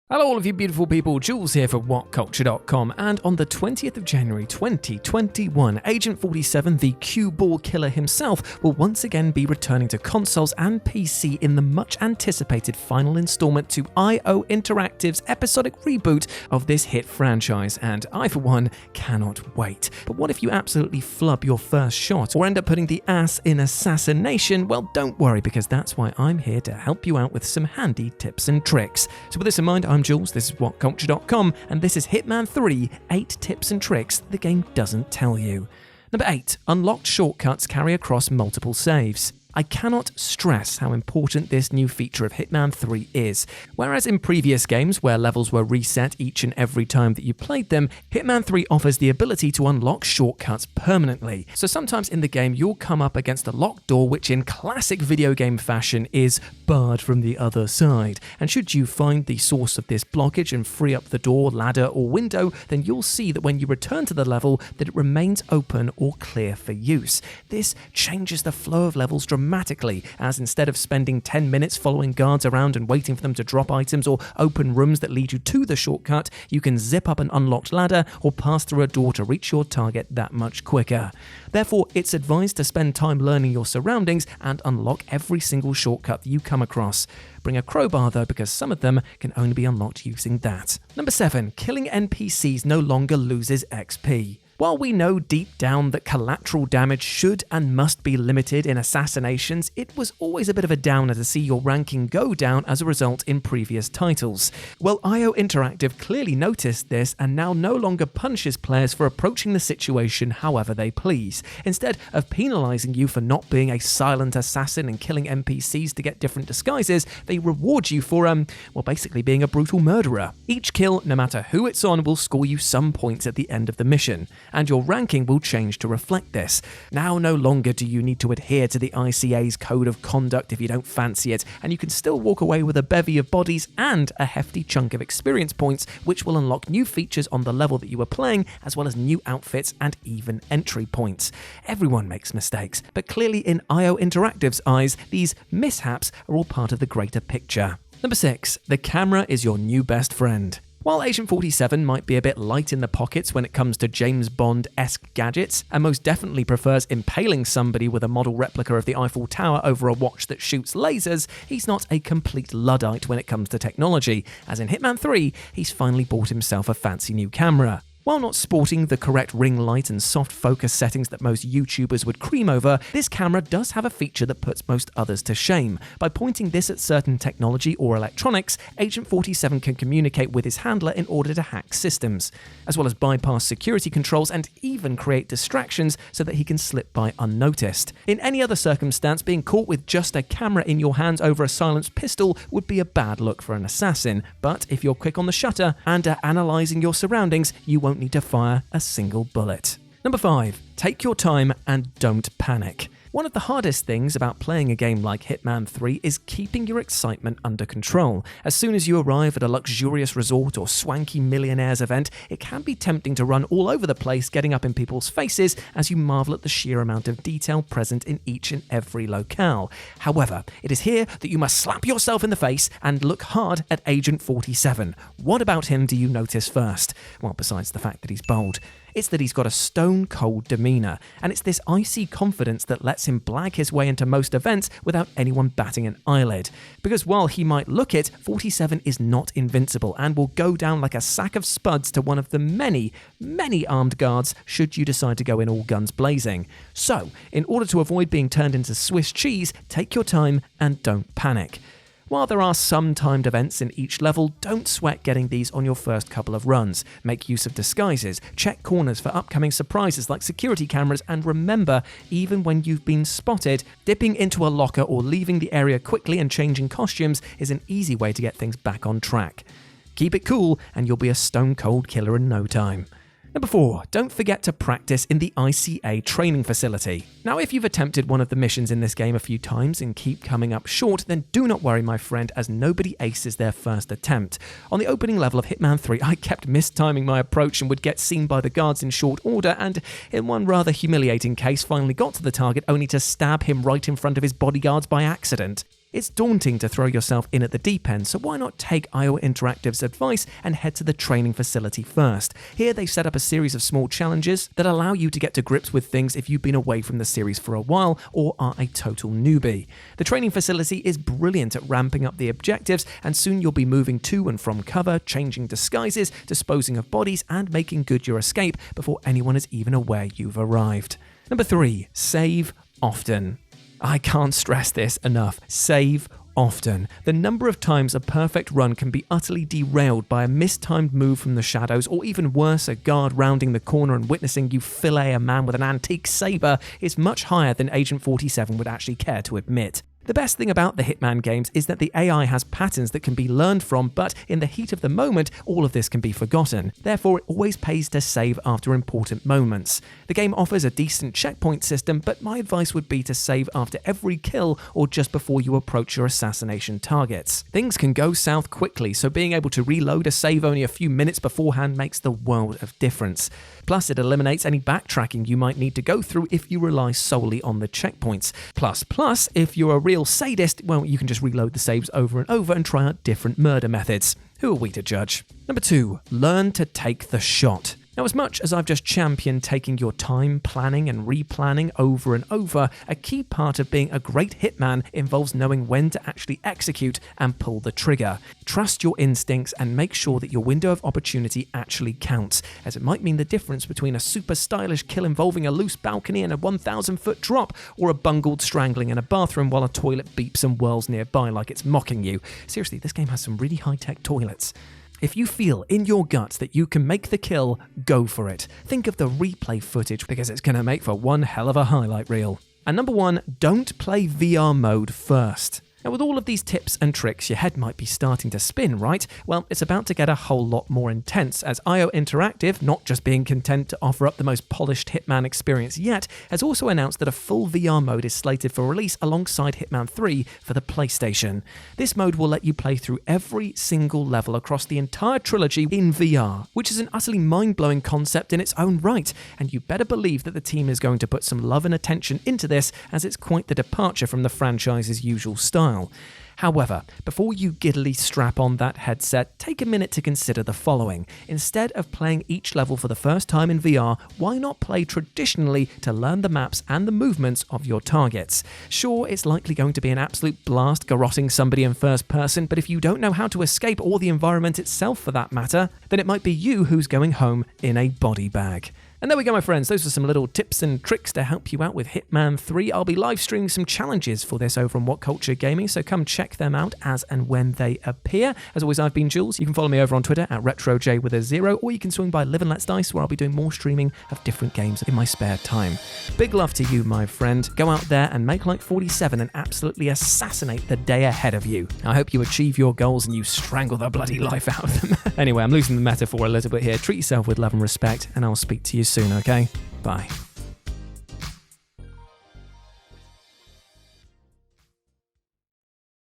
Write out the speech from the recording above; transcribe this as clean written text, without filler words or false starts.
Hello all of you beautiful people, Jules here for WhatCulture.com, and on the 20th of January 2021, Agent 47, the Cueball killer himself, will once again be returning to consoles and PC in the much anticipated final installment to IO Interactive's episodic reboot of this hit franchise, and I for one cannot wait. But what if you absolutely flub your first shot or end up putting the ass in assassination? Well, don't worry, because that's why I'm here to help you out with some handy tips and tricks. So with this in mind, I'm Jules, this is WhatCulture.com, and this is Hitman 3, 8 tips and tricks the game doesn't tell you. Number 8, unlocked shortcuts carry across multiple saves. I cannot stress how important this new feature of Hitman 3 is. Whereas in previous games, where levels were reset each and every time that you played them, Hitman 3 offers the ability to unlock shortcuts permanently. So sometimes in the game, you'll come up against a locked door which in classic video game fashion is barred from the other side. And should you find the source of this blockage and free up the door, ladder or window, then you'll see that when you return to the level that it remains open or clear for use. This changes the flow of levels dramatically, as instead of spending 10 minutes following guards around and waiting for them to drop items or open rooms that lead you to the shortcut, you can zip up an unlocked ladder or pass through a door to reach your target that much quicker. Therefore, it's advised to spend time learning your surroundings and unlock every single shortcut that you come across. Bring a crowbar though, because some of them can only be unlocked using that. Number 7, killing NPCs no longer loses XP. While we know deep down that collateral damage should and must be limited in assassinations, it was always a bit of a downer to see your ranking go down as a result in previous titles. Well, IO Interactive clearly noticed this and now no longer punishes players for approaching the situation however they please. Instead of penalising you for not being a silent assassin and killing NPCs to get different disguises, they reward you for, basically being a brutal murderer. Each kill, no matter who it's on, will score you some points at the end of the mission, and your ranking will change to reflect this. Now no longer do you need to adhere to the ICA's code of conduct if you don't fancy it, and you can still walk away with a bevy of bodies and a hefty chunk of experience points, which will unlock new features on the level that you are playing, as well as new outfits and even entry points. Everyone makes mistakes, but clearly in IO Interactive's eyes, these mishaps are all part of the greater picture. Number 6, the camera is your new best friend. While Agent 47 might be a bit light in the pockets when it comes to James Bond-esque gadgets, and most definitely prefers impaling somebody with a model replica of the Eiffel Tower over a watch that shoots lasers, he's not a complete Luddite when it comes to technology, as in Hitman 3, he's finally bought himself a fancy new camera. While not sporting the correct ring light and soft focus settings that most YouTubers would cream over, this camera does have a feature that puts most others to shame. By pointing this at certain technology or electronics, Agent 47 can communicate with his handler in order to hack systems, as well as bypass security controls and even create distractions so that he can slip by unnoticed. In any other circumstance, being caught with just a camera in your hands over a silenced pistol would be a bad look for an assassin, but if you're quick on the shutter and are analysing your surroundings, you won't need to fire a single bullet. Number 5, take your time and don't panic. One of the hardest things about playing a game like Hitman 3 is keeping your excitement under control. As soon as you arrive at a luxurious resort or swanky millionaires event, it can be tempting to run all over the place, getting up in people's faces as you marvel at the sheer amount of detail present in each and every locale. However, it is here that you must slap yourself in the face and look hard at Agent 47. What about him do you notice first? Well, besides the fact that he's bold, it's that he's got a stone-cold demeanour, and it's this icy confidence that lets him blag his way into most events without anyone batting an eyelid. Because while he might look it, 47 is not invincible and will go down like a sack of spuds to one of the many, many armed guards should you decide to go in all guns blazing. So, in order to avoid being turned into Swiss cheese, take your time and don't panic. While there are some timed events in each level, don't sweat getting these on your first couple of runs. Make use of disguises, check corners for upcoming surprises like security cameras, and remember, even when you've been spotted, dipping into a locker or leaving the area quickly and changing costumes is an easy way to get things back on track. Keep it cool and you'll be a stone-cold killer in no time. Number 4, don't forget to practice in the ICA training facility. Now, if you've attempted one of the missions in this game a few times and keep coming up short, then do not worry, my friend, as nobody aces their first attempt. On the opening level of Hitman 3, I kept mistiming my approach and would get seen by the guards in short order, and in one rather humiliating case, finally got to the target only to stab him right in front of his bodyguards by accident. It's daunting to throw yourself in at the deep end, so why not take IO Interactive's advice and head to the training facility first. Here they set up a series of small challenges that allow you to get to grips with things if you've been away from the series for a while or are a total newbie. The training facility is brilliant at ramping up the objectives, and soon you'll be moving to and from cover, changing disguises, disposing of bodies, and making good your escape before anyone is even aware you've arrived. Number 3, save often. I can't stress this enough. Save often. The number of times a perfect run can be utterly derailed by a mistimed move from the shadows, or even worse, a guard rounding the corner and witnessing you fillet a man with an antique saber, is much higher than Agent 47 would actually care to admit. The best thing about the Hitman games is that the AI has patterns that can be learned from, but in the heat of the moment, all of this can be forgotten. Therefore, it always pays to save after important moments. The game offers a decent checkpoint system, but my advice would be to save after every kill or just before you approach your assassination targets. Things can go south quickly, so being able to reload a save only a few minutes beforehand makes the world of difference. Plus, it eliminates any backtracking you might need to go through if you rely solely on the checkpoints. Plus, if you're a real sadist, well, you can just reload the saves over and over and try out different murder methods. Who are we to judge? Number 2, learn to take the shot. Now, as much as I've just championed taking your time, planning and replanning over and over, a key part of being a great hitman involves knowing when to actually execute and pull the trigger. Trust your instincts and make sure that your window of opportunity actually counts, as it might mean the difference between a super stylish kill involving a loose balcony and a 1,000-foot drop, or a bungled strangling in a bathroom while a toilet beeps and whirls nearby like it's mocking you. Seriously, this game has some really high-tech toilets. If you feel in your guts that you can make the kill, go for it. Think of the replay footage, because it's going to make for one hell of a highlight reel. And number 1, don't play VR mode first. Now, with all of these tips and tricks, your head might be starting to spin, right? Well, it's about to get a whole lot more intense, as IO Interactive, not just being content to offer up the most polished Hitman experience yet, has also announced that a full VR mode is slated for release alongside Hitman 3 for the PlayStation. This mode will let you play through every single level across the entire trilogy in VR, which is an utterly mind-blowing concept in its own right, and you better believe that the team is going to put some love and attention into this, as it's quite the departure from the franchise's usual style. However, before you giddily strap on that headset, take a minute to consider the following. Instead of playing each level for the first time in VR, why not play traditionally to learn the maps and the movements of your targets? Sure, it's likely going to be an absolute blast garroting somebody in first person, but if you don't know how to escape, or the environment itself for that matter, then it might be you who's going home in a body bag. And there we go, my friends. Those are some little tips and tricks to help you out with Hitman 3. I'll be live streaming some challenges for this over on WhatCulture Gaming, so come check them out as and when they appear. As always, I've been Jules. You can follow me over on Twitter at RetroJ with a 0, or you can swing by Live and Let's Dice, where I'll be doing more streaming of different games in my spare time. Big love to you, my friend. Go out there and make like 47 and absolutely assassinate the day ahead of you. I hope you achieve your goals and you strangle the bloody life out of them. Anyway, I'm losing the metaphor a little bit here. Treat yourself with love and respect, and I'll speak to you soon, okay? Bye.